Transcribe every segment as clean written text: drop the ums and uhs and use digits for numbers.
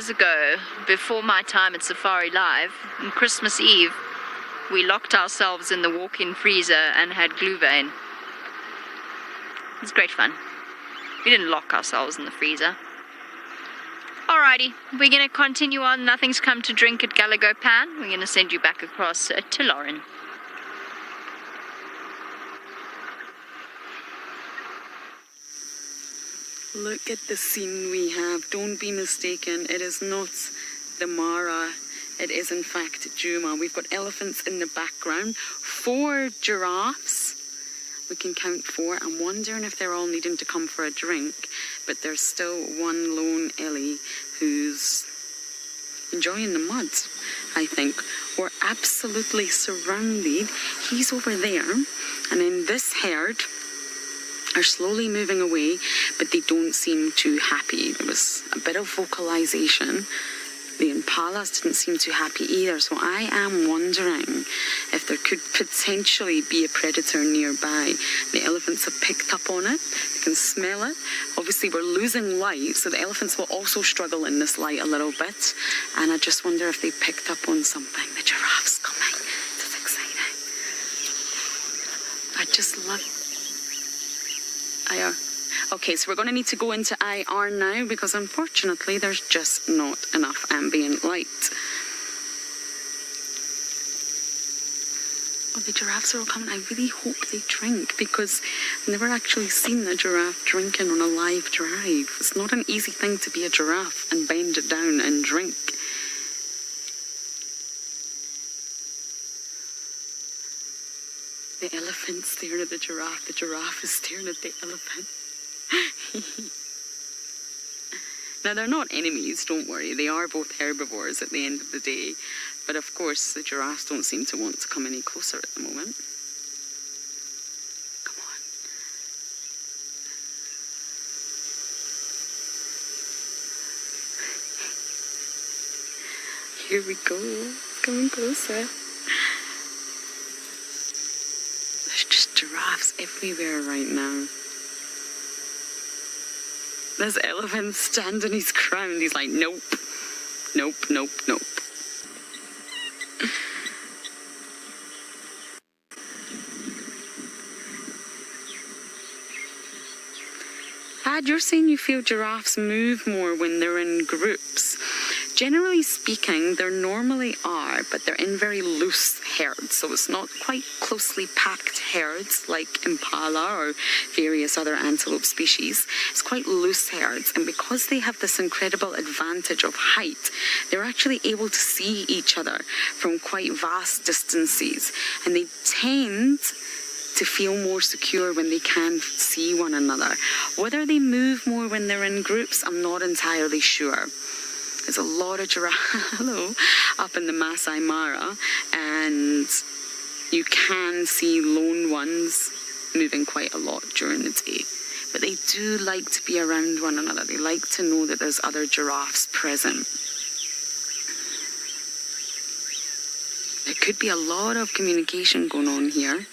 Years ago, before my time at safariLIVE, on Christmas Eve, we locked ourselves in the walk-in freezer and had glühwein. It was great fun. We didn't lock ourselves in the freezer. Alrighty, we're going to continue on. Nothing's come to drink at Gallagher Pan. We're going to send you back across to Lauren. Look at the scene we have. Don't be mistaken. It is not the Mara. It is in fact Juma. We've got elephants in the background. 4 giraffes. We can count 4. I'm wondering if they're all needing to come for a drink. But there's still one lone Ellie who's enjoying the mud, I think. We're absolutely surrounded. He's over there. And then this herd are slowly moving away, but they don't seem too happy. There was a bit of vocalization. The impalas didn't seem too happy either, so I am wondering if there could potentially be a predator nearby. The elephants have picked up on it. They can smell it. Obviously, we're losing light, so the elephants will also struggle in this light a little bit. And I just wonder if they picked up on something. The giraffe's coming. This is exciting. I just love... IR. Okay, so we're going to need to go into IR now because unfortunately there's just not enough ambient light. Oh, the giraffes are all coming. I really hope they drink because I've never actually seen a giraffe drinking on a live drive. It's not an easy thing to be a giraffe and bend it down and drink. The elephant's staring at the giraffe is staring at the elephant. Now, they're not enemies, don't worry. They are both herbivores at the end of the day. But of course, the giraffes don't seem to want to come any closer at the moment. Come on. Here we go. It's coming closer. There's just giraffes everywhere right now. This elephant standing his ground. He's like, nope, nope, nope, nope. Ad, you're saying you feel giraffes move more when they're in groups. Generally speaking, there normally are, but they're in very loose herds, so it's not quite closely packed herds like impala or various other antelope species. It's quite loose herds, and because they have this incredible advantage of height, they're actually able to see each other from quite vast distances, and they tend to feel more secure when they can see one another. Whether they move more when they're in groups, I'm not entirely sure. There's a lot of giraffe up in the Masai Mara, and you can see lone ones moving quite a lot during the day. But they do like to be around one another. They like to know that there's other giraffes present. There could be a lot of communication going on here.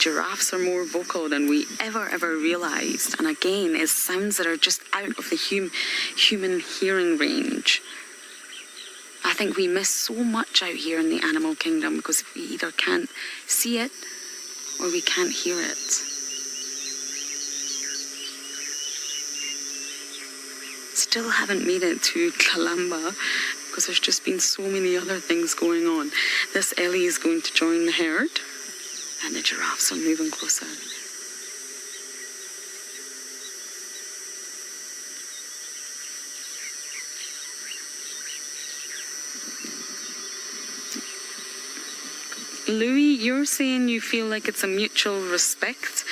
Giraffes are more vocal than we ever realised. And again, it's sounds that are just out of the human hearing range. I think we miss so much out here in the animal kingdom because we either can't see it or we can't hear it. Still haven't made it to Kalamba because there's just been so many other things going on. This Ellie is going to join the herd. And the giraffes are moving closer. Louis, you're saying you feel like it's a mutual respect.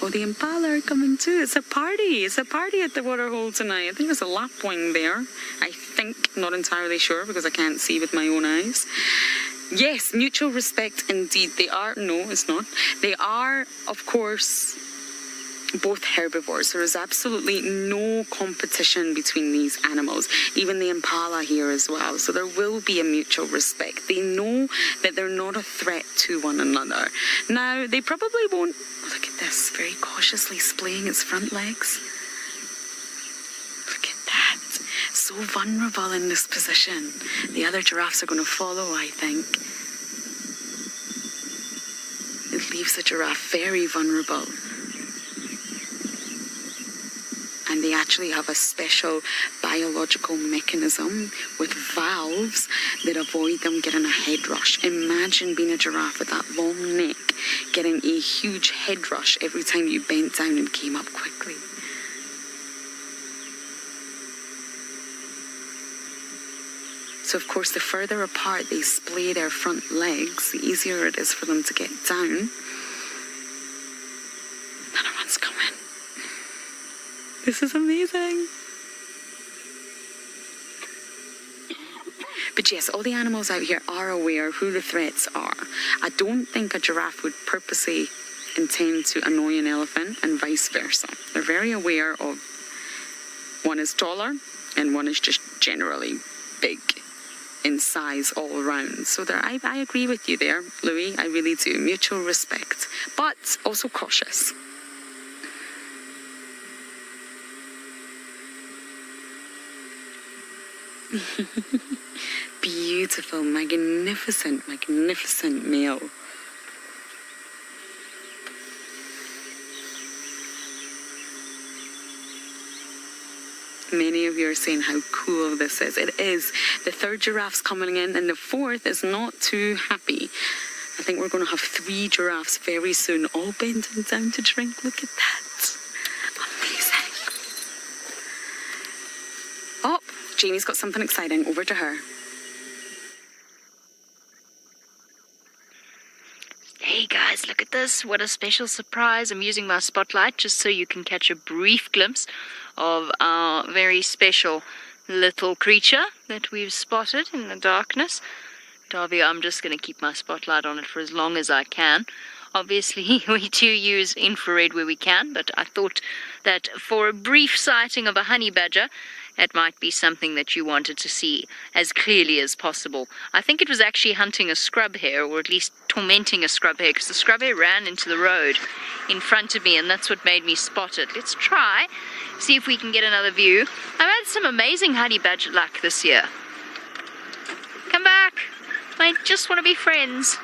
Well, the impala are coming too. It's a party. It's a party at the waterhole tonight. I think there's a lapwing there. I think, not entirely sure because I can't see with my own eyes. Yes, mutual respect indeed. They are, no, it's not. They are, of course, both herbivores. There is absolutely no competition between these animals, even the impala here as well. So there will be a mutual respect. They know that they're not a threat to one another. Now, they probably won't, look at this, very cautiously splaying its front legs. Look at that. So so vulnerable in this position. The other giraffes are going to follow, I think. It leaves the giraffe very vulnerable. And they actually have a special biological mechanism with valves that avoid them getting a head rush. Imagine being a giraffe with that long neck, getting a huge head rush every time you bent down and came up quickly. So of course, the further apart they splay their front legs, the easier it is for them to get down. Another one's coming. This is amazing. But yes, all the animals out here are aware who the threats are. I don't think a giraffe would purposely intend to annoy an elephant and vice versa. They're very aware of one is taller and one is just generally big in size all around. So I agree with you there, Louis. I really do. Mutual respect, but also cautious. Beautiful, magnificent, magnificent male. Many of you are saying how cool this is. It is. The third giraffe's coming in and the fourth is not too happy. I think we're going to have 3 giraffes very soon, all bending down to drink. Look at that. Amazing. Oh, Jamie's got something exciting. Over to her. Hey guys, look at this. What a special surprise. I'm using my spotlight just so you can catch a brief glimpse of our very special little creature that we've spotted in the darkness. Darby, I'm just going to keep my spotlight on it for as long as I can. Obviously, we do use infrared where we can, but I thought that for a brief sighting of a honey badger, it might be something that you wanted to see as clearly as possible. I think it was actually hunting a scrub hare, or at least tormenting a scrub hare, because the scrub hare ran into the road in front of me, and that's what made me spot it. Let's try, see if we can get another view. I've had some amazing honey badger luck this year. Come back. I just want to be friends.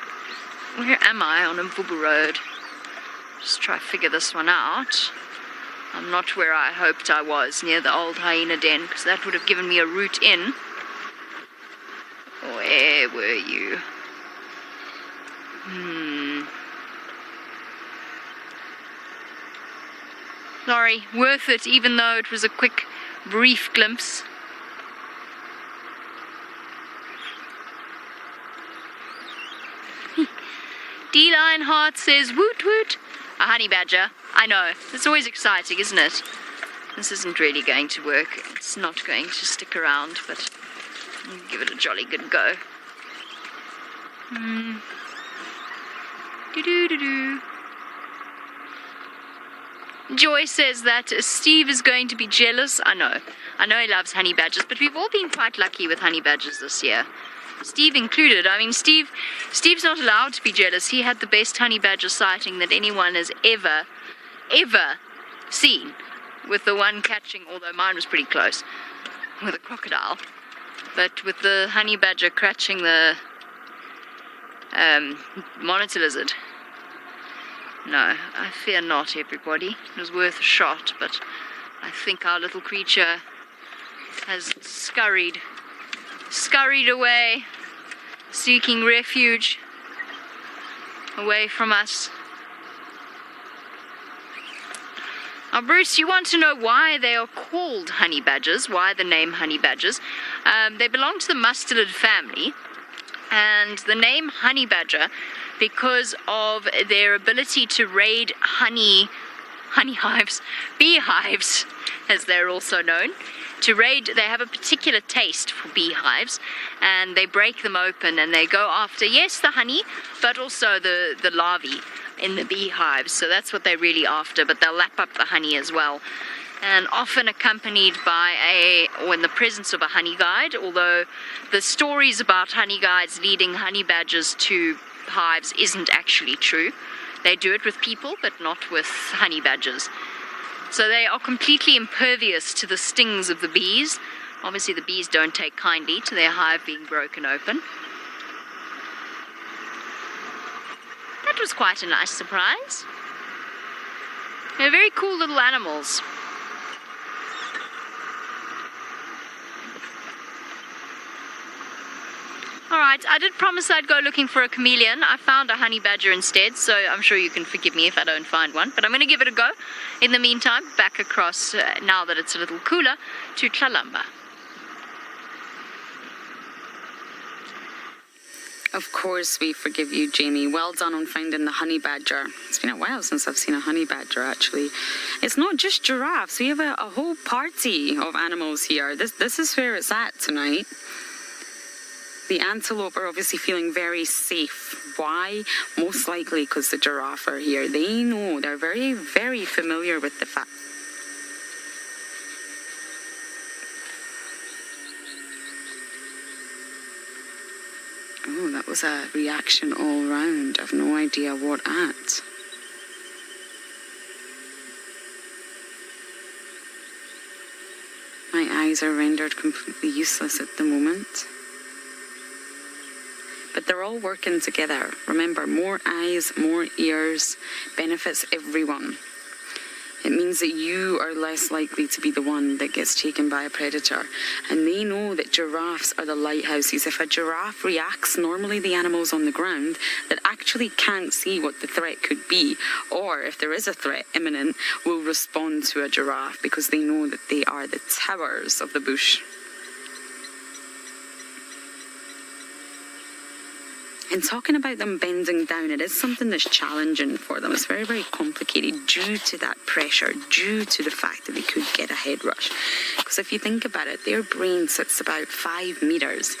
Where am I on Mvubu Road? Just try to figure this one out. I'm not where I hoped I was, near the old hyena den, because that would have given me a route in. Where were you? Sorry, worth it, even though it was a quick, brief glimpse. D-Line Heart says, woot woot. A honey badger. I know. It's always exciting, isn't it? This isn't really going to work. It's not going to stick around, but I'll give it a jolly good go. Do-do-do-do. Joy says that Steve is going to be jealous. I know he loves honey badgers, but we've all been quite lucky with honey badgers this year. Steve included. I mean, Steve's not allowed to be jealous. He had the best honey badger sighting that anyone has ever seen, with the one catching, although mine was pretty close, with a crocodile. But with the honey badger catching the monitor lizard. No, I fear not, everybody. It was worth a shot, but I think our little creature has scurried away, seeking refuge away from us. Now, Bruce, you want to know why they are called honey badgers, why the name honey badgers. They belong to the mustelid family, and the name honey badger because of their ability to raid honey hives, beehives, as they're also known. They have a particular taste for beehives, and they break them open and they go after, yes, the honey, but also the larvae in the beehives. So that's what they're really after, but they'll lap up the honey as well. And often accompanied by or in the presence of a honey guide, although the stories about honey guides leading honey badgers to hives isn't actually true. They do it with people, but not with honey badgers. So they are completely impervious to the stings of the bees. Obviously the bees don't take kindly to their hive being broken open. That was quite a nice surprise. They're very cool little animals. Alright, I did promise I'd go looking for a chameleon. I found a honey badger instead, so I'm sure you can forgive me if I don't find one. But I'm going to give it a go. In the meantime, back across, now that it's a little cooler, to Tlalamba. Of course we forgive you, Jamie. Well done on finding the honey badger. It's been a while since I've seen a honey badger, actually. It's not just giraffes. We have a whole party of animals here. This is where it's at tonight. The antelope are obviously feeling very safe. Why? Most likely because the giraffe are here. They know. They're very, very familiar with the fact. Oh, that was a reaction all round. I've no idea what at. My eyes are rendered completely useless at the moment. But they're all working together. Remember, more eyes, more ears benefits everyone. It means that you are less likely to be the one that gets taken by a predator. And they know that giraffes are the lighthouses. If a giraffe reacts, normally the animals on the ground that actually can't see what the threat could be, or if there is a threat imminent, will respond to a giraffe because they know that they are the towers of the bush. And talking about them bending down, it is something that's challenging for them. It's very, very complicated due to that pressure, due to the fact that they could get a head rush. Because if you think about it, their brain sits about 5 meters,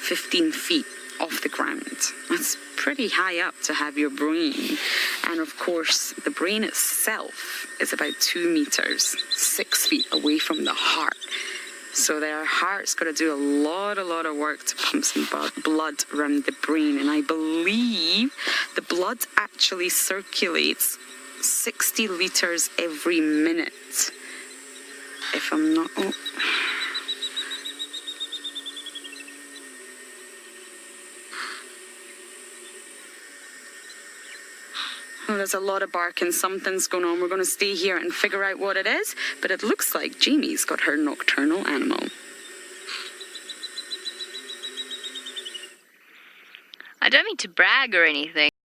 15 feet off the ground. That's pretty high up to have your brain. And of course, the brain itself is about 2 meters, 6 feet away from the heart. So their heart's got to do a lot of work to pump some blood around the brain. And I believe the blood actually circulates 60 litres every minute. If I'm not... Oh, there's a lot of barking. Something's going on. We're going to stay here and figure out what it is. But it looks like Jamie's got her nocturnal animal. I don't mean to brag or anything.